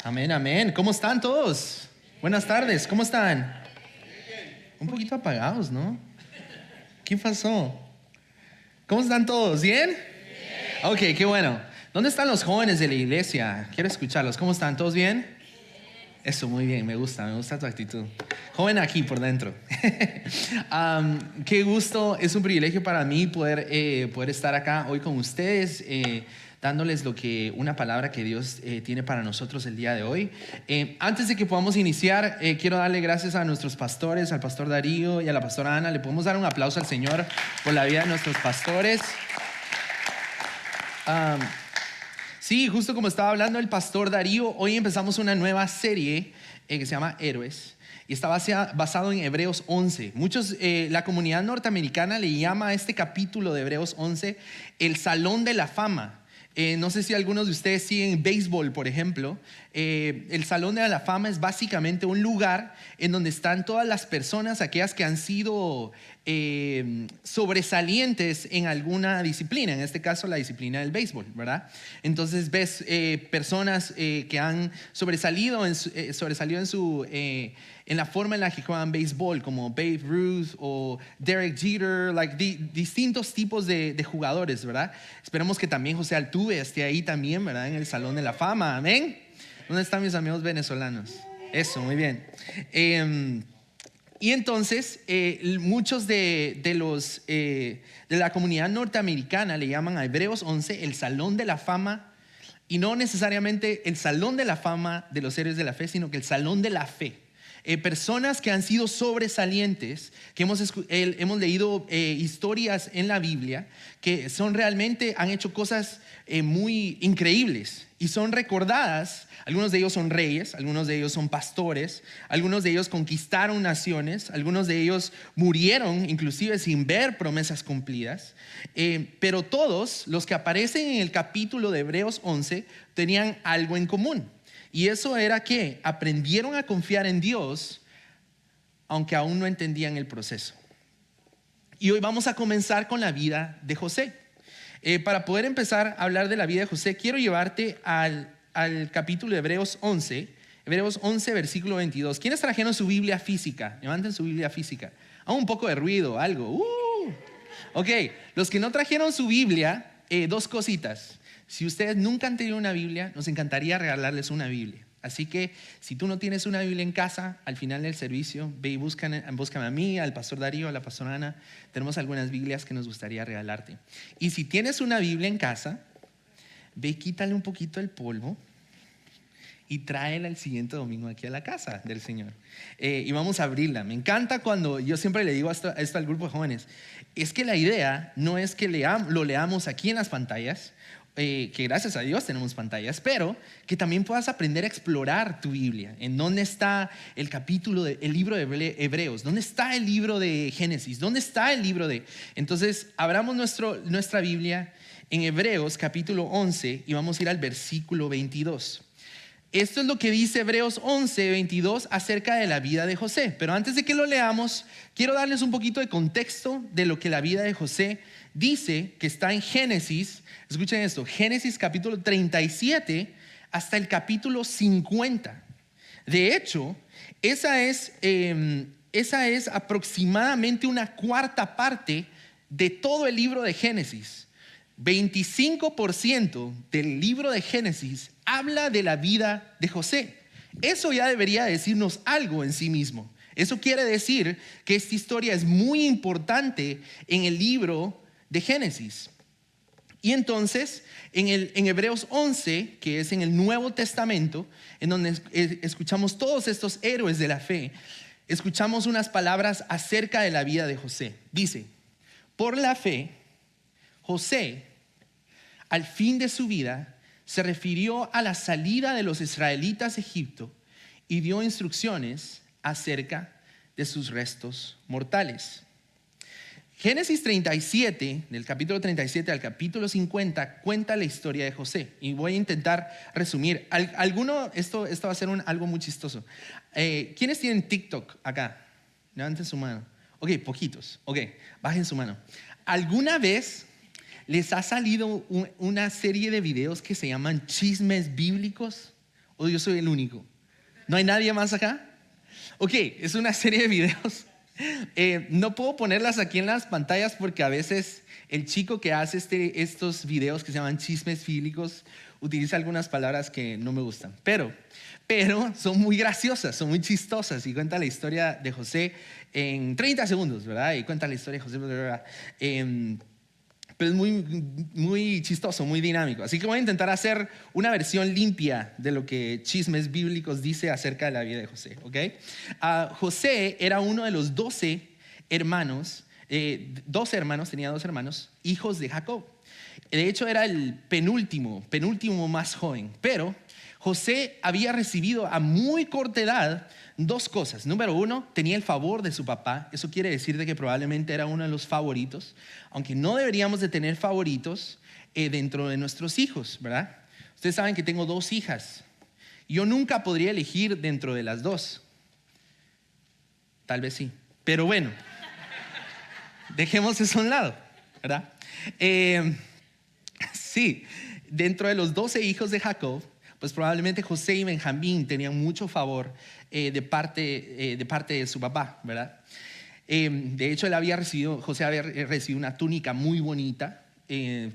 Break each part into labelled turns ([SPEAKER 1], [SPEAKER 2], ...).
[SPEAKER 1] Amén, amén. ¿Cómo están todos? Buenas tardes, ¿cómo están? Un poquito apagados, ¿no? ¿Qué pasó? ¿Cómo están todos? ¿Bien? Ok, qué bueno. ¿Dónde están los jóvenes de la iglesia? Quiero escucharlos. ¿Cómo están? ¿Todos bien? Eso, muy bien, me gusta tu actitud. Joven aquí por dentro. Qué gusto, es un privilegio para mí poder estar acá hoy con ustedes, dándoles una palabra que Dios tiene para nosotros el día de hoy. Antes de que podamos iniciar, quiero darle gracias a nuestros pastores, al pastor Darío y a la pastora Ana. Le podemos dar un aplauso al Señor por la vida de nuestros pastores. Sí, justo como estaba hablando el pastor Darío, hoy empezamos una nueva serie que se llama Héroes y está basado en Hebreos 11. La comunidad norteamericana le llama a este capítulo de Hebreos 11 el Salón de la Fama. No sé si algunos de ustedes siguen béisbol, por ejemplo. El Salón de la Fama es básicamente un lugar en donde están todas las personas, aquellas que han sido sobresalientes en alguna disciplina, en este caso la disciplina del béisbol, ¿verdad? Entonces ves personas que han sobresalido en la forma en la que juegan béisbol, como Babe Ruth o Derek Jeter, distintos tipos de jugadores, ¿verdad? Esperemos que también José Altuve esté ahí también, ¿verdad? En el Salón de la Fama, amén. ¿Dónde están mis amigos venezolanos? Eso, muy bien. Y entonces muchos de la comunidad norteamericana le llaman a Hebreos 11 el Salón de la Fama, y no necesariamente el Salón de la Fama de los héroes de la fe, sino que el Salón de la Fe. Personas que han sido sobresalientes, que hemos leído historias en la Biblia que han hecho cosas muy increíbles y son recordadas. Algunos de ellos son reyes, algunos de ellos son pastores, algunos de ellos conquistaron naciones, algunos de ellos murieron inclusive sin ver promesas cumplidas, pero todos los que aparecen en el capítulo de Hebreos 11 tenían algo en común. Y eso era que aprendieron a confiar en Dios, aunque aún no entendían el proceso. Y hoy vamos a comenzar con la vida de José. Para poder empezar a hablar de la vida de José, quiero llevarte al capítulo de Hebreos 11, versículo 22. ¿Quiénes trajeron su Biblia física? Levanten su Biblia física. Un poco de ruido, algo. Ok, los que no trajeron su Biblia, dos cositas. Si ustedes nunca han tenido una Biblia, nos encantaría regalarles una Biblia. Así que si tú no tienes una Biblia en casa, al final del servicio, ve y búscame a mí, al pastor Darío, a la pastora Ana. Tenemos algunas Biblias que nos gustaría regalarte. Y si tienes una Biblia en casa, ve y quítale un poquito el polvo y tráela el siguiente domingo aquí a la casa del Señor. Y vamos a abrirla. Me encanta cuando yo siempre le digo esto al grupo de jóvenes. Es que la idea no es que lo leamos aquí en las pantallas, que gracias a Dios tenemos pantallas, pero que también puedas aprender a explorar tu Biblia. En dónde está el libro de Hebreos, dónde está el libro de Génesis, dónde está el libro de... Entonces abramos nuestra Biblia en Hebreos capítulo 11 y vamos a ir al versículo 22. Esto es lo que dice Hebreos 11, 22 acerca de la vida de José. Pero antes de que lo leamos, quiero darles un poquito de contexto de lo que la vida de José dice, que está en Génesis. Escuchen esto, Génesis capítulo 37 hasta el capítulo 50. De hecho, esa es aproximadamente una cuarta parte de todo el libro de Génesis. 25% del libro de Génesis habla de la vida de José. Eso ya debería decirnos algo en sí mismo. Eso quiere decir que esta historia es muy importante en el libro de Génesis. Y entonces, en Hebreos 11, que es en el Nuevo Testamento, en donde escuchamos todos estos héroes de la fe, escuchamos unas palabras acerca de la vida de José. Dice, por la fe, José, al fin de su vida, se refirió a la salida de los israelitas de Egipto y dio instrucciones acerca de sus restos mortales. Génesis 37, del capítulo 37 al capítulo 50, cuenta la historia de José. Y voy a intentar resumir. Esto va a ser algo muy chistoso. ¿Quiénes tienen TikTok acá? Levanten su mano. Ok, poquitos. Ok, bajen su mano. ¿Alguna vez les ha salido una serie de videos que se llaman chismes bíblicos ¿O yo soy el único? ¿No hay nadie más acá? Ok, es una serie de videos. No puedo ponerlas aquí en las pantallas porque a veces el chico que hace estos videos que se llaman chismes bíblicos utiliza algunas palabras que no me gustan. Pero son muy graciosas, son muy chistosas y cuenta la historia de José en 30 segundos, ¿verdad? Y cuenta la historia de José, ¿verdad? Pero es muy chistoso, muy dinámico. Así que voy a intentar hacer una versión limpia de lo que Chismes Bíblicos dice acerca de la vida de José, ¿ok? José era uno de los 12 hermanos, 12 hermanos, tenía 2 hermanos, hijos de Jacob. De hecho, era el penúltimo más joven, pero José había recibido a muy corta edad 2 cosas. Número 1, tenía el favor de su papá. Eso quiere decir de que probablemente era uno de los favoritos, aunque no deberíamos de tener favoritos dentro de nuestros hijos, ¿verdad? Ustedes saben que tengo 2 hijas. Yo nunca podría elegir dentro de las 2. Tal vez sí, pero bueno, dejemos eso a un lado, ¿verdad? Sí, dentro de los 12 hijos de Jacob, pues probablemente José y Benjamín tenían mucho favor de parte de su papá, ¿verdad? De hecho, José había recibido una túnica muy bonita,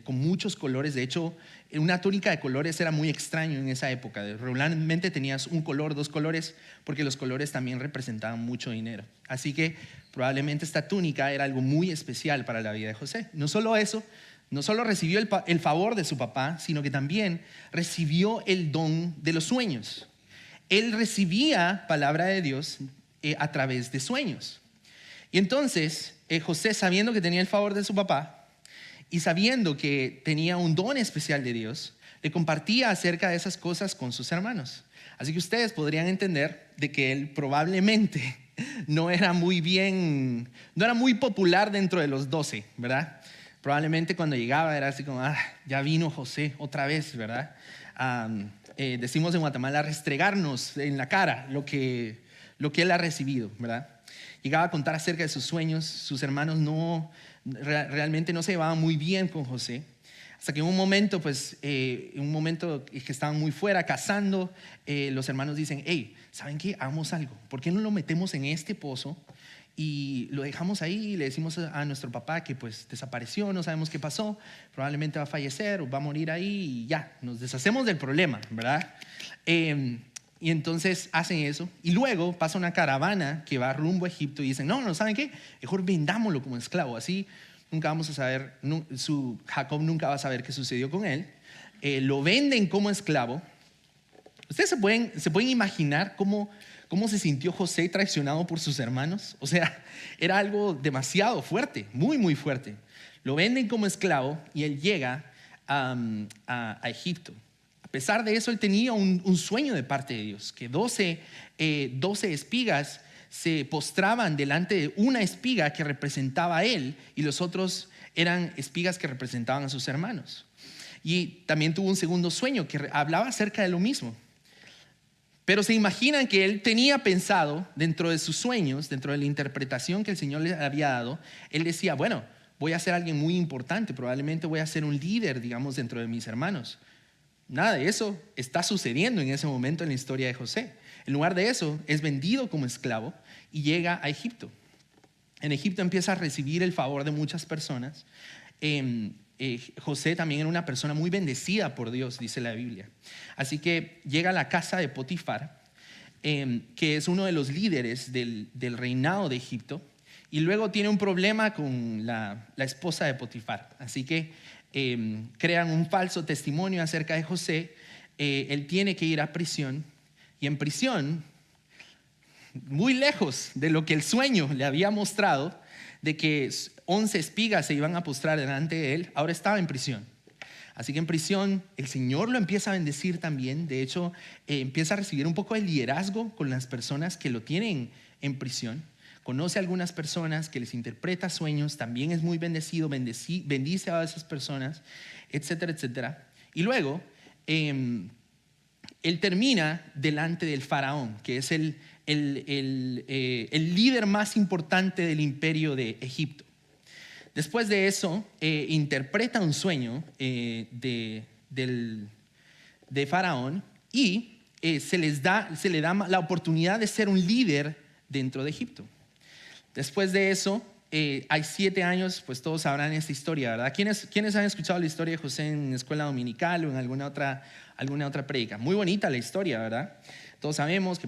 [SPEAKER 1] con muchos colores. De hecho, una túnica de colores era muy extraño en esa época. Regularmente tenías un color, 2 colores, porque los colores también representaban mucho dinero. Así que probablemente esta túnica era algo muy especial para la vida de José. No solo eso, no solo recibió el favor de su papá, sino que también recibió el don de los sueños. Él recibía palabra de Dios a través de sueños. Y entonces José, sabiendo que tenía el favor de su papá y sabiendo que tenía un don especial de Dios, le compartía acerca de esas cosas con sus hermanos. Así que ustedes podrían entender de que él probablemente no era muy popular dentro de los 12, ¿verdad? Probablemente cuando llegaba era así como, ya vino José otra vez, ¿verdad? Decimos en Guatemala, restregarnos en la cara lo que él ha recibido, ¿verdad? Llegaba a contar acerca de sus sueños. Sus hermanos realmente no se llevaban muy bien con José. Hasta que en un momento que estaban muy fuera cazando, los hermanos dicen, hey, ¿saben qué? Hagamos algo. ¿Por qué no lo metemos en este pozo y lo dejamos ahí y le decimos a nuestro papá que pues desapareció, no sabemos qué pasó, probablemente va a fallecer o va a morir ahí y ya, nos deshacemos del problema, ¿verdad? Y entonces hacen eso y luego pasa una caravana que va rumbo a Egipto y dicen, no, ¿saben qué? Mejor vendámoslo como esclavo, así nunca vamos a saber, Jacob nunca va a saber qué sucedió con él. Lo venden como esclavo. Ustedes se pueden imaginar cómo se sintió José traicionado por sus hermanos. O sea, era algo demasiado fuerte, muy, muy fuerte. Lo venden como esclavo y él llega a Egipto. A pesar de eso, él tenía un sueño de parte de Dios, que 12 espigas se postraban delante de una espiga que representaba a él y los otros eran espigas que representaban a sus hermanos. Y también tuvo un segundo sueño que hablaba acerca de lo mismo. Pero se imaginan que él tenía pensado dentro de sus sueños, dentro de la interpretación que el Señor le había dado, él decía, bueno, voy a ser alguien muy importante, probablemente voy a ser un líder, digamos, dentro de mis hermanos. Nada de eso está sucediendo en ese momento en la historia de José. En lugar de eso, es vendido como esclavo y llega a Egipto. En Egipto empieza a recibir el favor de muchas personas. José también era una persona muy bendecida por Dios, dice la Biblia. Así que llega a la casa de Potifar, que es uno de los líderes del reinado de Egipto, y luego tiene un problema con la esposa de Potifar. Así que crean un falso testimonio acerca de José. Él tiene que ir a prisión, y en prisión, muy lejos de lo que el sueño le había mostrado, de que 11 espigas se iban a postrar delante de él, ahora estaba en prisión. Así que en prisión el Señor lo empieza a bendecir también. De hecho, empieza a recibir un poco de liderazgo con las personas que lo tienen en prisión. Conoce a algunas personas que les interpreta sueños, también es muy bendecido, bendice a esas personas, etcétera, etcétera. Y luego, él termina delante del faraón, que es el líder más importante del imperio de Egipto. Después de eso, interpreta un sueño de faraón y se le da la oportunidad de ser un líder dentro de Egipto. Después de eso, hay 7 años, pues todos sabrán esta historia, ¿verdad? ¿Quiénes han escuchado la historia de José en escuela dominical o en alguna otra prédica? Muy bonita la historia, ¿verdad? Todos sabemos que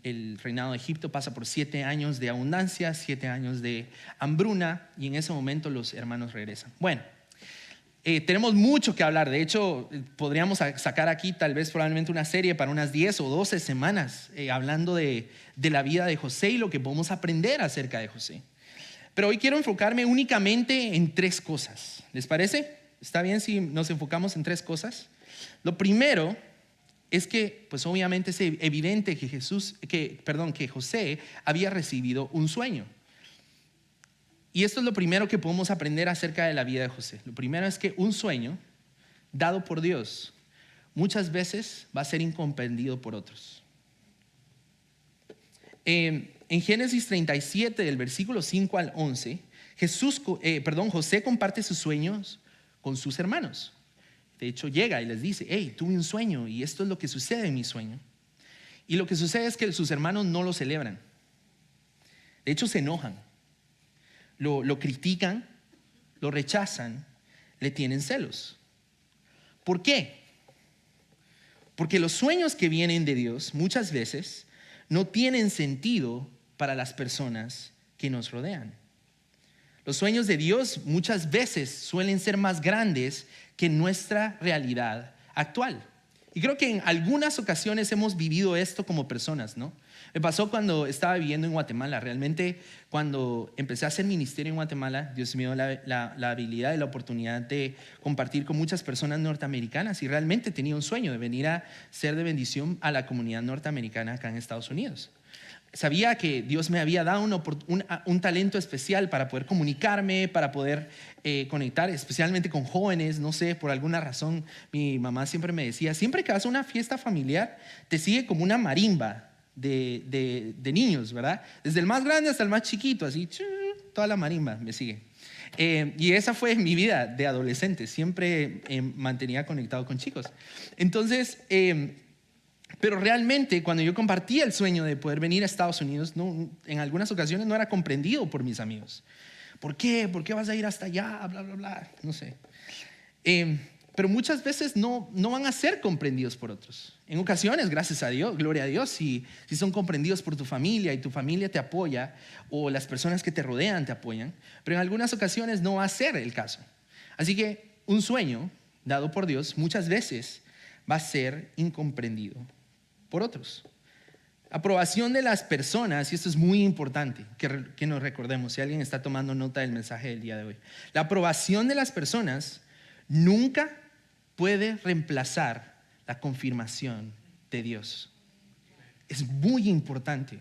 [SPEAKER 1] el reinado de Egipto pasa por 7 años de abundancia, 7 años de hambruna, y en ese momento los hermanos regresan. Bueno, tenemos mucho que hablar. De hecho, podríamos sacar aquí tal vez probablemente una serie para unas 10 o 12 semanas hablando de la vida de José y lo que podemos aprender acerca de José. Pero hoy quiero enfocarme únicamente en 3 cosas. ¿Les parece? ¿Está bien si nos enfocamos en 3 cosas? Lo primero es que, pues obviamente es evidente que José había recibido un sueño. Y esto es lo primero que podemos aprender acerca de la vida de José. Lo primero es que un sueño dado por Dios muchas veces va a ser incomprendido por otros. En Génesis 37, del versículo 5 al 11, José comparte sus sueños con sus hermanos. De hecho, llega y les dice: hey, tuve un sueño y esto es lo que sucede en mi sueño. Y lo que sucede es que sus hermanos no lo celebran. De hecho, se enojan. Lo critican, lo rechazan, le tienen celos. ¿Por qué? Porque los sueños que vienen de Dios muchas veces no tienen sentido para las personas que nos rodean. Los sueños de Dios muchas veces suelen ser más grandes que nuestra realidad actual. Y creo que en algunas ocasiones hemos vivido esto como personas, ¿no? Me pasó cuando estaba viviendo en Guatemala. Realmente, cuando empecé a hacer ministerio en Guatemala, Dios me dio la habilidad y la oportunidad de compartir con muchas personas norteamericanas, y realmente tenía un sueño de venir a ser de bendición a la comunidad norteamericana acá en Estados Unidos. Sabía que Dios me había dado un talento especial para poder comunicarme, para poder conectar especialmente con jóvenes. No sé, por alguna razón mi mamá siempre me decía: siempre que vas a una fiesta familiar te sigue como una marimba de niños, ¿verdad? Desde el más grande hasta el más chiquito, así, toda la marimba me sigue. Y esa fue mi vida de adolescente. Siempre mantenía conectado con chicos. Entonces, pero realmente cuando yo compartía el sueño de poder venir a Estados Unidos, en algunas ocasiones no era comprendido por mis amigos. ¿Por qué? ¿Por qué vas a ir hasta allá? Bla, bla, bla. No sé. Pero muchas veces no van a ser comprendidos por otros. En ocasiones, gracias a Dios, gloria a Dios, si son comprendidos por tu familia y tu familia te apoya, o las personas que te rodean te apoyan. Pero en algunas ocasiones no va a ser el caso. Así que un sueño dado por Dios muchas veces va a ser incomprendido por otros. Aprobación de las personas, y esto es muy importante que nos recordemos, si alguien está tomando nota del mensaje del día de hoy. La aprobación de las personas nunca puede reemplazar la confirmación de Dios. Es muy importante.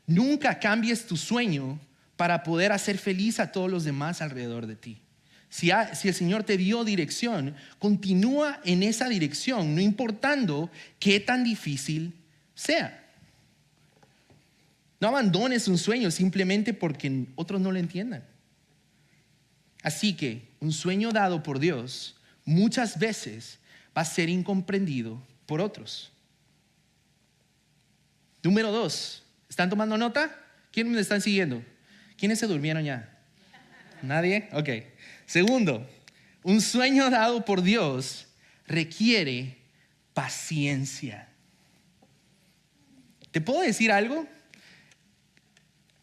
[SPEAKER 1] Nunca cambies tu sueño para poder hacer feliz a todos los demás alrededor de ti. Si el Señor te dio dirección, continúa en esa dirección, no importando qué tan difícil sea. No abandones un sueño simplemente porque otros no lo entiendan. Así que un sueño dado por Dios muchas veces va a ser incomprendido por otros. Número 2, ¿están tomando nota? ¿Quiénes me están siguiendo? ¿Quiénes se durmieron ya? ¿Nadie? Ok. Segundo, un sueño dado por Dios requiere paciencia. ¿Te puedo decir algo?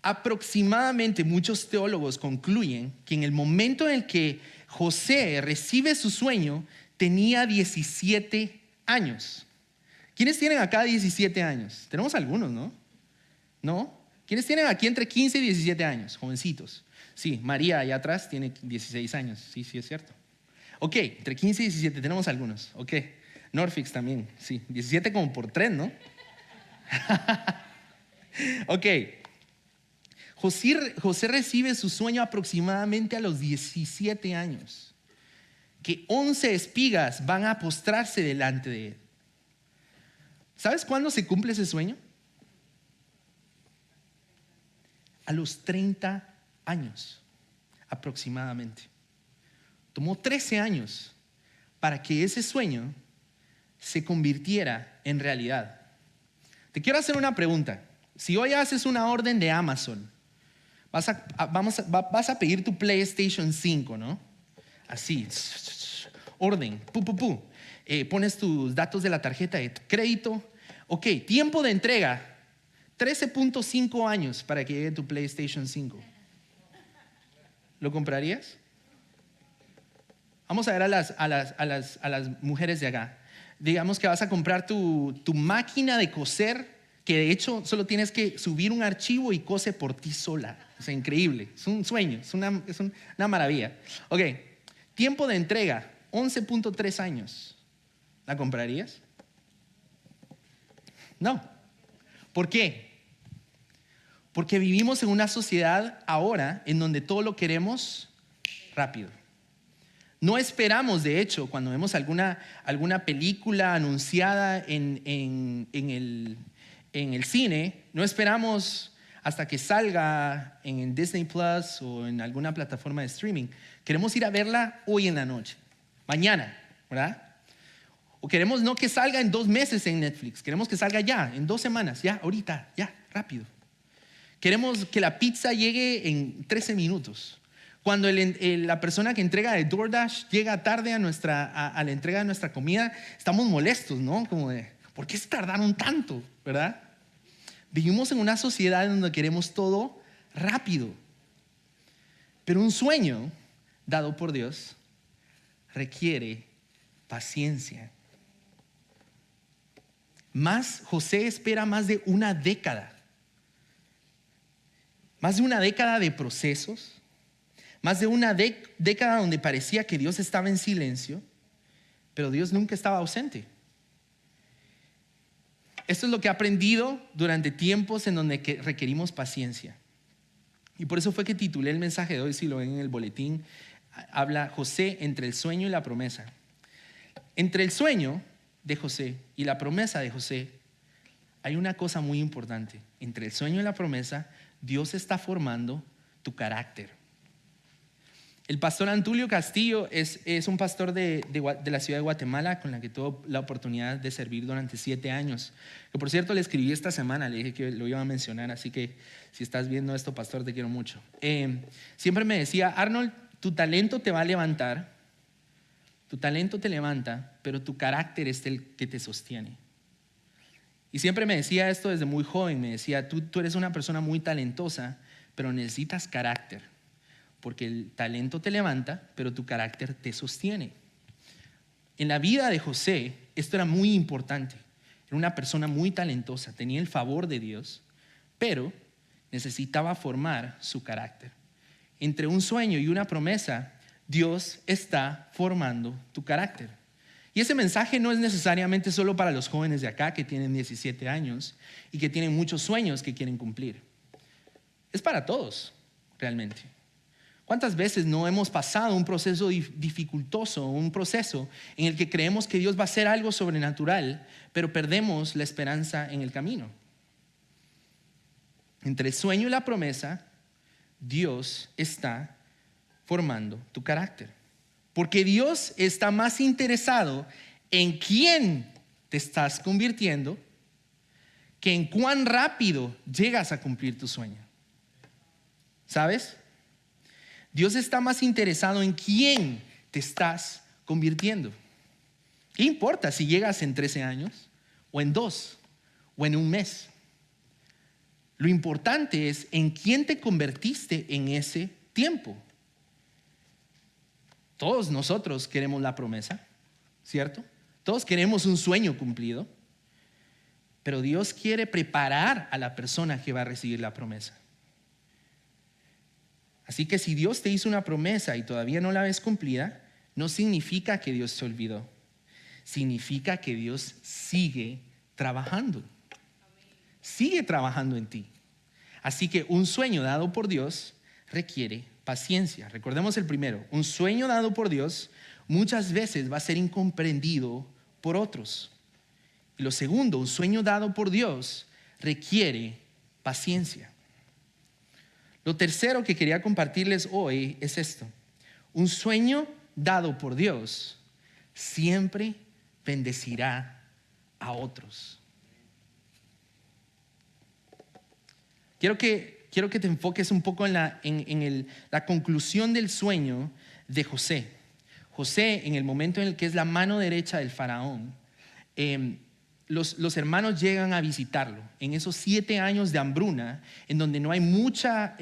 [SPEAKER 1] Aproximadamente muchos teólogos concluyen que en el momento en el que José recibe su sueño, tenía 17 años. ¿Quiénes tienen acá 17 años? Tenemos algunos, ¿no? ¿No? ¿Quiénes tienen aquí entre 15 y 17 años? Jovencitos. Sí, María allá atrás tiene 16 años. Sí, es cierto. Ok, entre 15 y 17 tenemos algunos. Ok, Norfix también. Sí, 17 como por 3, ¿no? Ok. José recibe su sueño aproximadamente a los 17 años. Que 11 espigas van a postrarse delante de él. ¿Sabes cuándo se cumple ese sueño? A los 30 años aproximadamente. Tomó 13 años para que ese sueño se convirtiera en realidad. Te quiero hacer una pregunta. Si hoy haces una orden de Amazon, vas a pedir tu PlayStation 5, ¿no? Así, orden, pones tus datos de la tarjeta de crédito. Ok, tiempo de entrega, 13.5 años para que llegue tu PlayStation 5. ¿Lo comprarías? Vamos a ver a las mujeres de acá. Digamos que vas a comprar tu máquina de coser, que de hecho solo tienes que subir un archivo y cose por ti sola. O sea, increíble, es un sueño, es una maravilla. Ok, tiempo de entrega, 11.3 años. ¿La comprarías? No. ¿Por qué? Porque vivimos en una sociedad ahora en donde todo lo queremos rápido. No esperamos, de hecho, cuando vemos alguna película anunciada en el cine, no esperamos hasta que salga en Disney Plus o en alguna plataforma de streaming. Queremos ir a verla hoy en la noche, mañana, ¿verdad? O queremos no que salga en 2 meses en Netflix, queremos que salga ya, en 2 semanas, ya, ahorita, ya, rápido. Queremos que la pizza llegue en 13 minutos. Cuando la persona que entrega de DoorDash llega tarde a la entrega de nuestra comida, estamos molestos, ¿no? Como de, ¿por qué se tardaron tanto? ¿Verdad? Vivimos en una sociedad donde queremos todo rápido. Pero un sueño dado por Dios requiere paciencia. José espera más de una década. Más de una década de procesos. Más de una década donde parecía que Dios estaba en silencio, pero Dios nunca estaba ausente. Esto es lo que he aprendido durante tiempos en donde requerimos paciencia. Y por eso fue que titulé el mensaje de hoy, si lo ven en el boletín, habla José entre el sueño y la promesa. Entre el sueño de José y la promesa de José hay una cosa muy importante. Entre el sueño y la promesa, Dios está formando tu carácter. El pastor Antulio Castillo es un pastor de la ciudad de Guatemala con la que tuve la oportunidad de servir durante 7 años. Que por cierto le escribí esta semana, le dije que lo iba a mencionar, así que si estás viendo esto, pastor, te quiero mucho. Siempre me decía, Arnold, tu talento te va a levantar, tu talento te levanta, pero tu carácter es el que te sostiene. Y siempre me decía esto desde muy joven, me decía, tú eres una persona muy talentosa, pero necesitas carácter. Porque el talento te levanta, pero tu carácter te sostiene. En la vida de José, esto era muy importante. Era una persona muy talentosa, tenía el favor de Dios, pero necesitaba formar su carácter. Entre un sueño y una promesa, Dios está formando tu carácter. Y ese mensaje no es necesariamente solo para los jóvenes de acá que tienen 17 años y que tienen muchos sueños que quieren cumplir. Es para todos, realmente. ¿Cuántas veces no hemos pasado un proceso dificultoso, un proceso en el que creemos que Dios va a hacer algo sobrenatural, pero perdemos la esperanza en el camino? Entre el sueño y la promesa, Dios está formando tu carácter. Porque Dios está más interesado en quién te estás convirtiendo que en cuán rápido llegas a cumplir tu sueño. ¿Sabes? Dios está más interesado en quién te estás convirtiendo. ¿Qué importa si llegas en 13 años o en 2 o en un mes? Lo importante es en quién te convertiste en ese tiempo. Todos nosotros queremos la promesa, ¿cierto? Todos queremos un sueño cumplido, pero Dios quiere preparar a la persona que va a recibir la promesa. Así que si Dios te hizo una promesa y todavía no la ves cumplida, no significa que Dios se olvidó. Significa que Dios sigue trabajando. Sigue trabajando en ti. Así que un sueño dado por Dios requiere paciencia. Recordemos el primero. Un sueño dado por Dios muchas veces va a ser incomprendido por otros. Y lo segundo, un sueño dado por Dios requiere paciencia. Lo tercero que quería compartirles hoy es esto. Un sueño dado por Dios siempre bendecirá a otros. Quiero que te enfoques un poco en la conclusión del sueño de José. José, en el momento en el que es la mano derecha del faraón, los hermanos llegan a visitarlo en esos 7 años de hambruna, en donde no hay mucha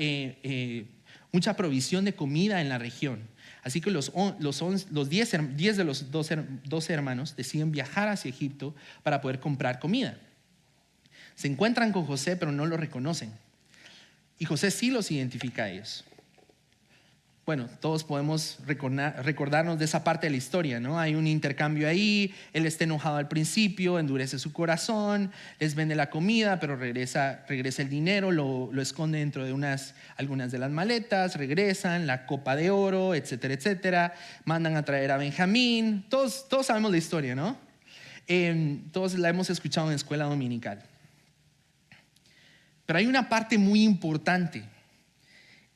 [SPEAKER 1] provisión de comida en la región. Así que los 10 de los 12 hermanos deciden viajar hacia Egipto para poder comprar comida. Se encuentran con José, pero no lo reconocen. Y José sí los identifica a ellos. Bueno, todos podemos recordarnos de esa parte de la historia, ¿no? Hay un intercambio ahí, él está enojado al principio, endurece su corazón, les vende la comida, pero regresa el dinero, lo esconde dentro de algunas de las maletas, regresan, la copa de oro, etcétera, etcétera. Mandan a traer a Benjamín. Todos sabemos la historia, ¿no? Todos la hemos escuchado en escuela dominical. Pero hay una parte muy importante.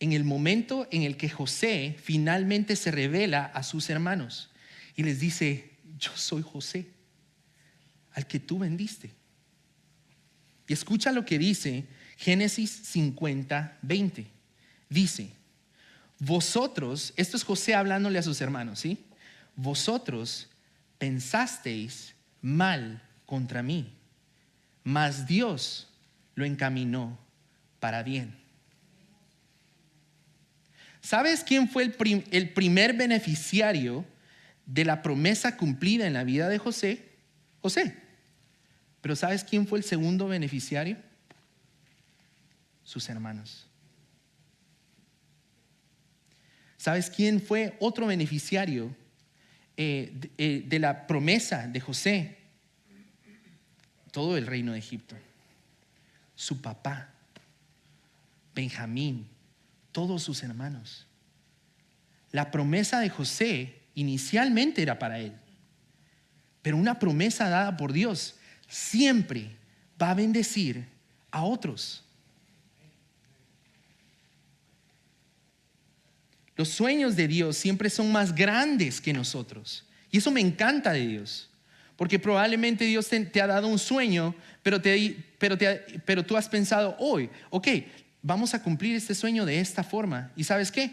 [SPEAKER 1] En el momento en el que José finalmente se revela a sus hermanos y les dice: yo soy José, al que tú vendiste. Y escucha lo que dice Génesis 50, 20. Dice: vosotros, esto es José hablándole a sus hermanos, ¿sí? Vosotros pensasteis mal contra mí, mas Dios lo encaminó para bien. ¿Sabes quién fue el primer beneficiario de la promesa cumplida en la vida de José? José. Pero ¿sabes quién fue el segundo beneficiario? Sus hermanos. ¿Sabes quién fue otro beneficiario de la promesa de José? Todo el reino de Egipto. Su papá, Benjamín, todos sus hermanos. La promesa de José inicialmente era para él, pero una promesa dada por Dios siempre va a bendecir a otros. Los sueños de Dios siempre son más grandes que nosotros, y eso me encanta de Dios, porque probablemente Dios te ha dado un sueño, pero tú has pensado hoy, ok, vamos a cumplir este sueño de esta forma. ¿Y sabes qué?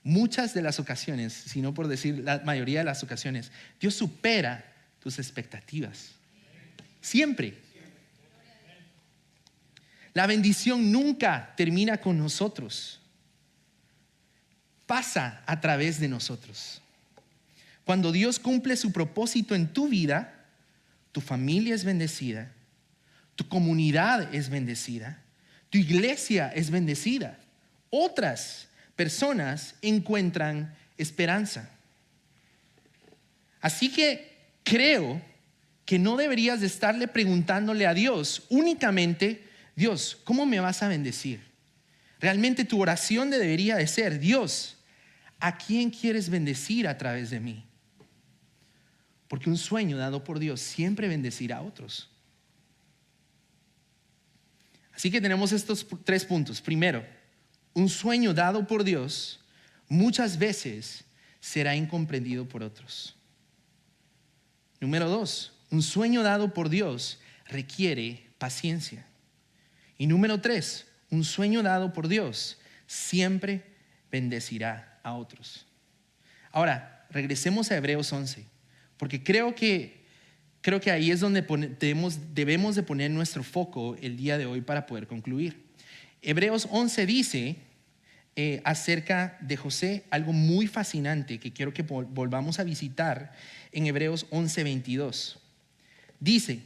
[SPEAKER 1] Muchas de las ocasiones, si no por decir la mayoría de las ocasiones, Dios supera tus expectativas. Siempre. La bendición nunca termina con nosotros. Pasa a través de nosotros. Cuando Dios cumple su propósito en tu vida, tu familia es bendecida, tu comunidad es bendecida, tu iglesia es bendecida. Otras personas encuentran esperanza. Así que creo que no deberías de estarle preguntándole a Dios únicamente: Dios, ¿cómo me vas a bendecir? Realmente tu oración debería de ser: Dios, ¿a quién quieres bendecir a través de mí? Porque un sueño dado por Dios siempre bendecirá a otros. Así que tenemos estos 3 puntos. Primero, un sueño dado por Dios muchas veces será incomprendido por otros. Número 2, un sueño dado por Dios requiere paciencia. Y número 3, un sueño dado por Dios siempre bendecirá a otros. Ahora, regresemos a Hebreos 11, porque creo que ahí es donde debemos de poner nuestro foco el día de hoy para poder concluir. Hebreos 11 dice acerca de José algo muy fascinante que quiero que volvamos a visitar en Hebreos 11:22. Dice: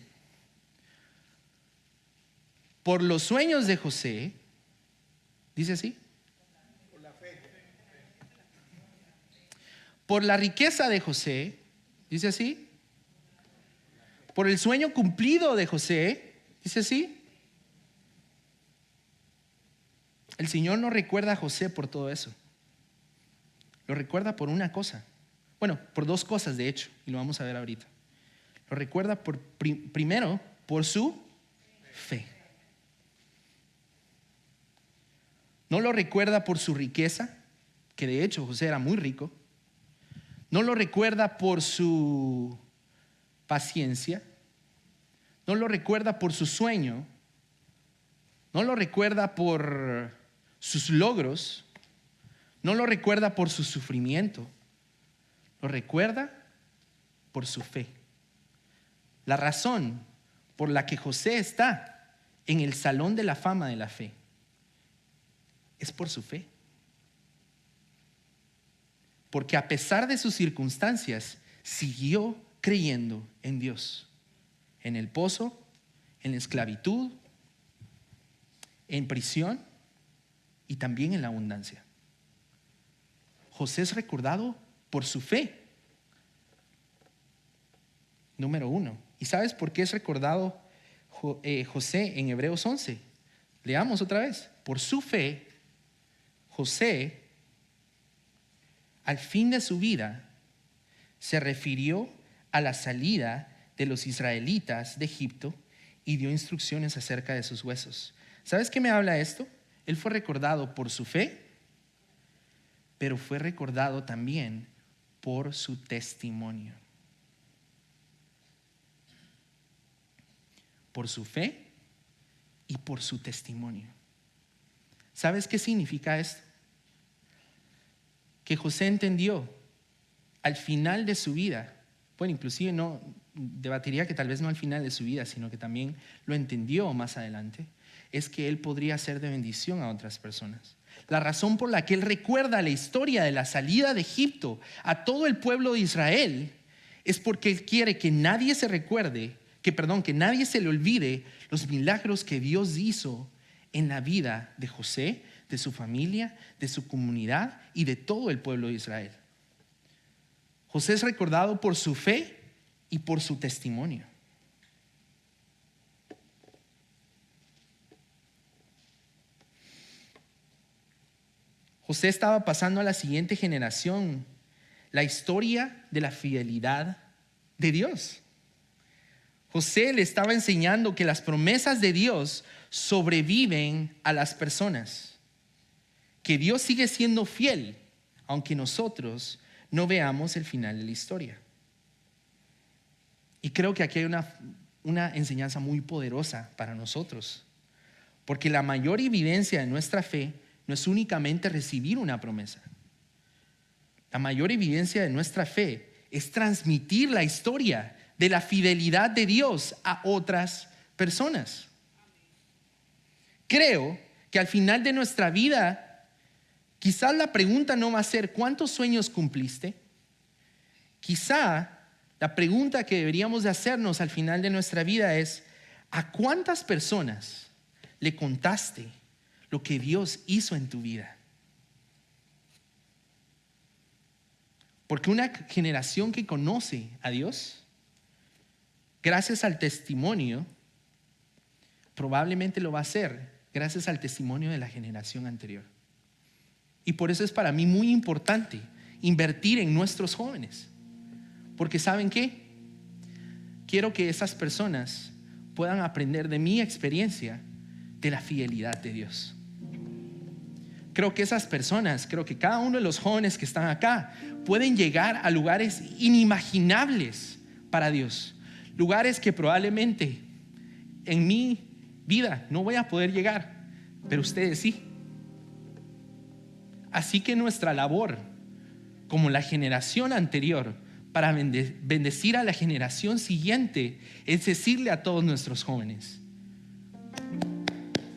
[SPEAKER 1] por los sueños de José, dice así, por la riqueza de José, dice así, por el sueño cumplido de José, dice así. El Señor no recuerda a José por todo eso. Lo recuerda por una cosa. Bueno, por 2 cosas de hecho, y lo vamos a ver ahorita. Lo recuerda primero por su fe. No lo recuerda por su riqueza, que de hecho José era muy rico. No lo recuerda paciencia, no lo recuerda por su sueño, no lo recuerda por sus logros, no lo recuerda por su sufrimiento, lo recuerda por su fe. La razón por la que José está en el Salón de la Fama de la Fe es por su fe. Porque a pesar de sus circunstancias, siguió creyendo en Dios. En el pozo, en la esclavitud, en prisión y también en la abundancia. José es recordado por su fe. Número 1. ¿Y sabes por qué es recordado José en Hebreos 11? Leamos otra vez. Por su fe, José, al fin de su vida, se refirió a la salida de los israelitas de Egipto y dio instrucciones acerca de sus huesos. ¿Sabes qué me habla esto? Él fue recordado por su fe, pero fue recordado también por su testimonio. Por su fe y por su testimonio. ¿Sabes qué significa esto? Que José entendió al final de su vida, bueno, inclusive no debatiría que tal vez no al final de su vida, sino que también lo entendió más adelante, es que él podría ser de bendición a otras personas. La razón por la que él recuerda la historia de la salida de Egipto a todo el pueblo de Israel es porque él quiere que nadie se recuerde, que nadie se le olvide los milagros que Dios hizo en la vida de José, de su familia, de su comunidad y de todo el pueblo de Israel. José es recordado por su fe y por su testimonio. José estaba pasando a la siguiente generación la historia de la fidelidad de Dios. José le estaba enseñando que las promesas de Dios sobreviven a las personas, que Dios sigue siendo fiel, aunque nosotros no veamos el final de la historia. Y creo que aquí hay una enseñanza muy poderosa para nosotros, porque la mayor evidencia de nuestra fe no es únicamente recibir una promesa. La mayor evidencia de nuestra fe es transmitir la historia de la fidelidad de Dios a otras personas. Creo que al final de nuestra vida, quizás la pregunta no va a ser ¿cuántos sueños cumpliste? Quizá la pregunta que deberíamos de hacernos al final de nuestra vida es ¿a cuántas personas le contaste lo que Dios hizo en tu vida? Porque una generación que conoce a Dios, gracias al testimonio, probablemente lo va a hacer gracias al testimonio de la generación anterior. Y por eso es para mí muy importante invertir en nuestros jóvenes. Porque ¿saben qué? Quiero que esas personas puedan aprender de mi experiencia de la fidelidad de Dios. Creo que creo que cada uno de los jóvenes que están acá pueden llegar a lugares inimaginables para Dios. Lugares que probablemente en mi vida no voy a poder llegar, pero ustedes sí. Así que nuestra labor, como la generación anterior, para bendecir a la generación siguiente, es decirle a todos nuestros jóvenes: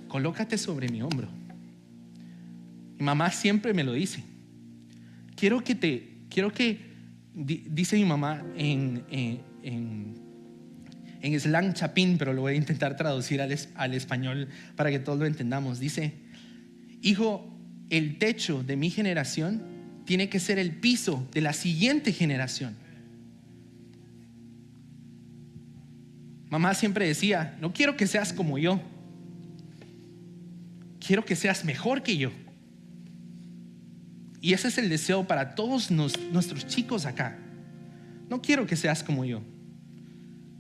[SPEAKER 1] colócate sobre mi hombro. Mi mamá siempre me lo dice. Dice mi mamá en slang chapín, pero lo voy a intentar traducir al español para que todos lo entendamos. Dice: hijo, el techo de mi generación tiene que ser el piso de la siguiente generación. Mamá siempre decía: no quiero que seas como yo, quiero que seas mejor que yo. Y ese es el deseo para todos nuestros chicos acá. No quiero que seas como yo.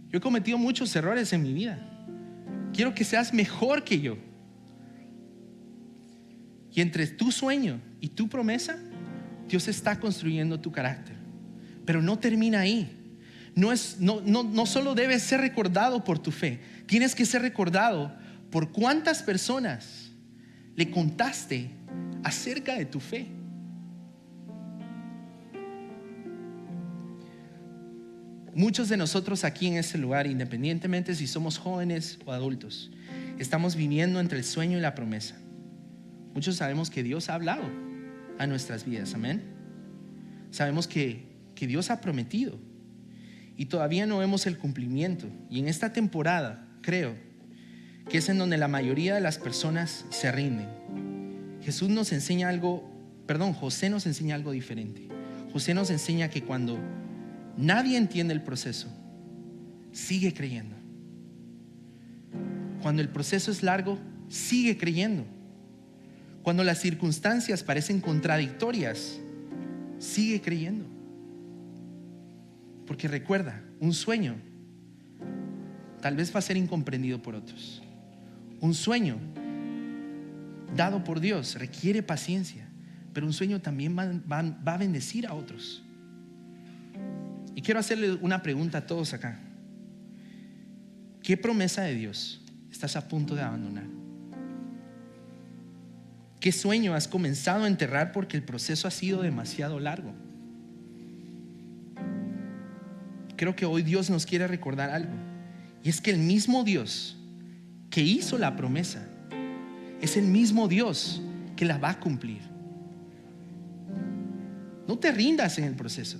[SPEAKER 1] Yo he cometido muchos errores en mi vida. Quiero que seas mejor que yo. Y entre tu sueño y tu promesa, Dios está construyendo tu carácter. Pero no termina ahí. no solo debes ser recordado por tu fe, tienes que ser recordado por cuántas personas le contaste acerca de tu fe. Muchos de nosotros aquí en este lugar, independientemente si somos jóvenes o adultos, estamos viviendo entre el sueño y la promesa. Muchos sabemos que Dios ha hablado a nuestras vidas, amén. Sabemos que Dios ha prometido y todavía no vemos el cumplimiento. Y en esta temporada creo que es en donde la mayoría de las personas se rinden. José nos enseña algo diferente. José nos enseña que cuando nadie entiende el proceso, sigue creyendo. Cuando el proceso es largo, sigue creyendo. Cuando las circunstancias parecen contradictorias, sigue creyendo. Porque recuerda, un sueño tal vez va a ser incomprendido por otros. Un sueño dado por Dios requiere paciencia, pero un sueño también va a bendecir a otros. Y quiero hacerle una pregunta a todos acá. ¿Qué promesa de Dios estás a punto de abandonar? ¿Qué sueño has comenzado a enterrar porque el proceso ha sido demasiado largo? Creo que hoy Dios nos quiere recordar algo, y es que el mismo Dios que hizo la promesa es el mismo Dios que la va a cumplir. No te rindas en el proceso.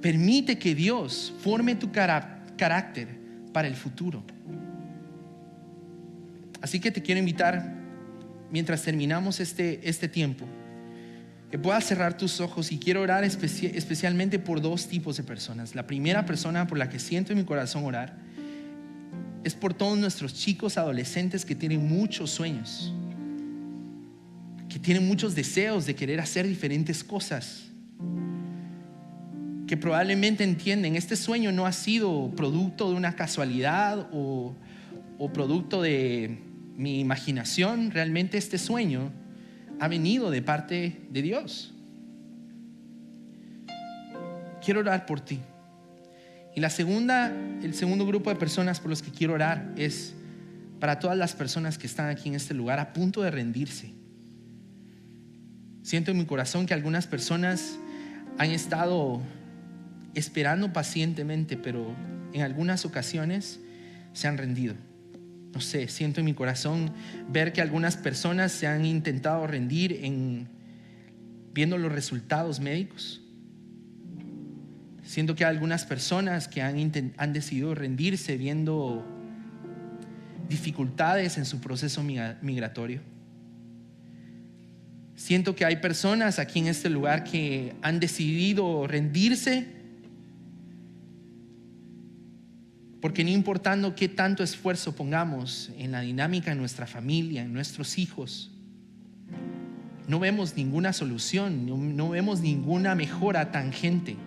[SPEAKER 1] Permite que Dios forme tu carácter para el futuro. Así que te quiero invitar, mientras terminamos este tiempo, que puedas cerrar tus ojos, y quiero orar especialmente por dos tipos de personas. La primera persona por la que siento en mi corazón orar es por todos nuestros chicos adolescentes que tienen muchos sueños, que tienen muchos deseos de querer hacer diferentes cosas, que probablemente entienden este sueño no ha sido producto de una casualidad o producto de mi imaginación. Realmente este sueño ha venido de parte de Dios. Quiero orar por ti. Y el segundo grupo de personas por los que quiero orar es para todas las personas que están aquí en este lugar a punto de rendirse. Siento en mi corazón que algunas personas han estado esperando pacientemente, pero en algunas ocasiones se han rendido. No sé, siento en mi corazón ver que algunas personas se han intentado rendir viendo los resultados médicos. Siento que hay algunas personas que han decidido rendirse viendo dificultades en su proceso migratorio. Siento que hay personas aquí en este lugar que han decidido rendirse porque no importando qué tanto esfuerzo pongamos en la dinámica de nuestra familia, en nuestros hijos, no vemos ninguna solución, no vemos ninguna mejora tangente.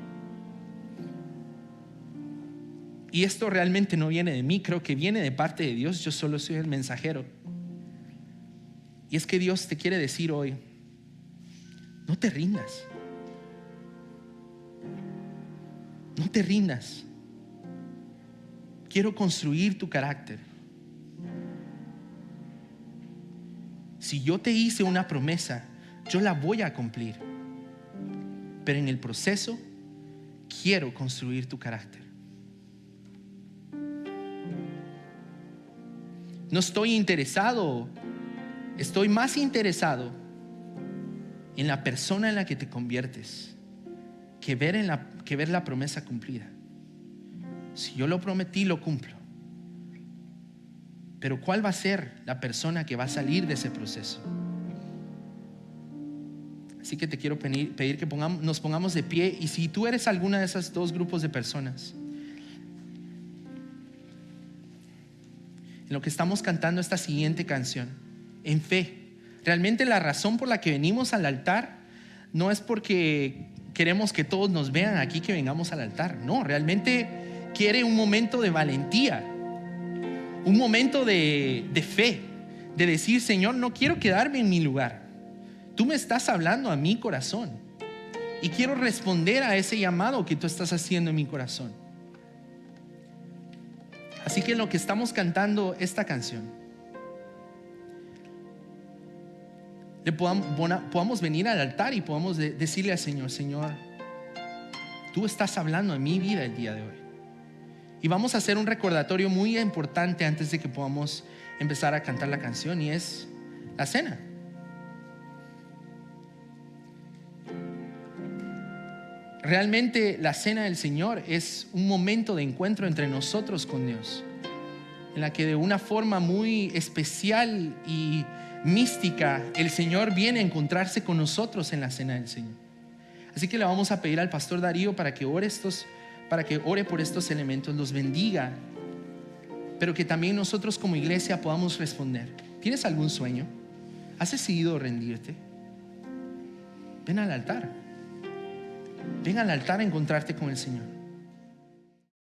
[SPEAKER 1] Y esto realmente no viene de mí, creo que viene de parte de Dios. Yo solo soy el mensajero. Y es que Dios te quiere decir hoy: no te rindas. No te rindas. Quiero construir tu carácter. Si yo te hice una promesa, yo la voy a cumplir. Pero en el proceso quiero construir tu carácter. No estoy interesado, estoy más interesado en la persona en la que te conviertes que ver la promesa cumplida. Si yo lo prometí, lo cumplo. Pero ¿cuál va a ser la persona que va a salir de ese proceso? Así que te quiero pedir que nos pongamos de pie. Y si tú eres alguna de esos dos grupos de personas, en lo que estamos cantando esta siguiente canción, en fe, realmente la razón por la que venimos al altar no es porque queremos que todos nos vean aquí que vengamos al altar. No, realmente quiere un momento de valentía, un momento de fe, de decir: Señor, no quiero quedarme en mi lugar. Tú me estás hablando a mi corazón. Y quiero responder a ese llamado que tú estás haciendo en mi corazón. Así que en lo que estamos cantando esta canción, podamos venir al altar y podamos decirle al Señor: Señor, tú estás hablando en mi vida el día de hoy. Y vamos a hacer un recordatorio muy importante antes de que podamos empezar a cantar la canción, y es la cena. Realmente la cena del Señor es un momento de encuentro entre nosotros con Dios, en la que de una forma muy especial y mística el Señor viene a encontrarse con nosotros en la cena del Señor. Así que le vamos a pedir al pastor Darío para que ore por estos elementos, los bendiga, pero que también nosotros como iglesia podamos responder. ¿Tienes algún sueño? ¿Has decidido rendirte? Ven al altar. Ven al altar a encontrarte con el Señor.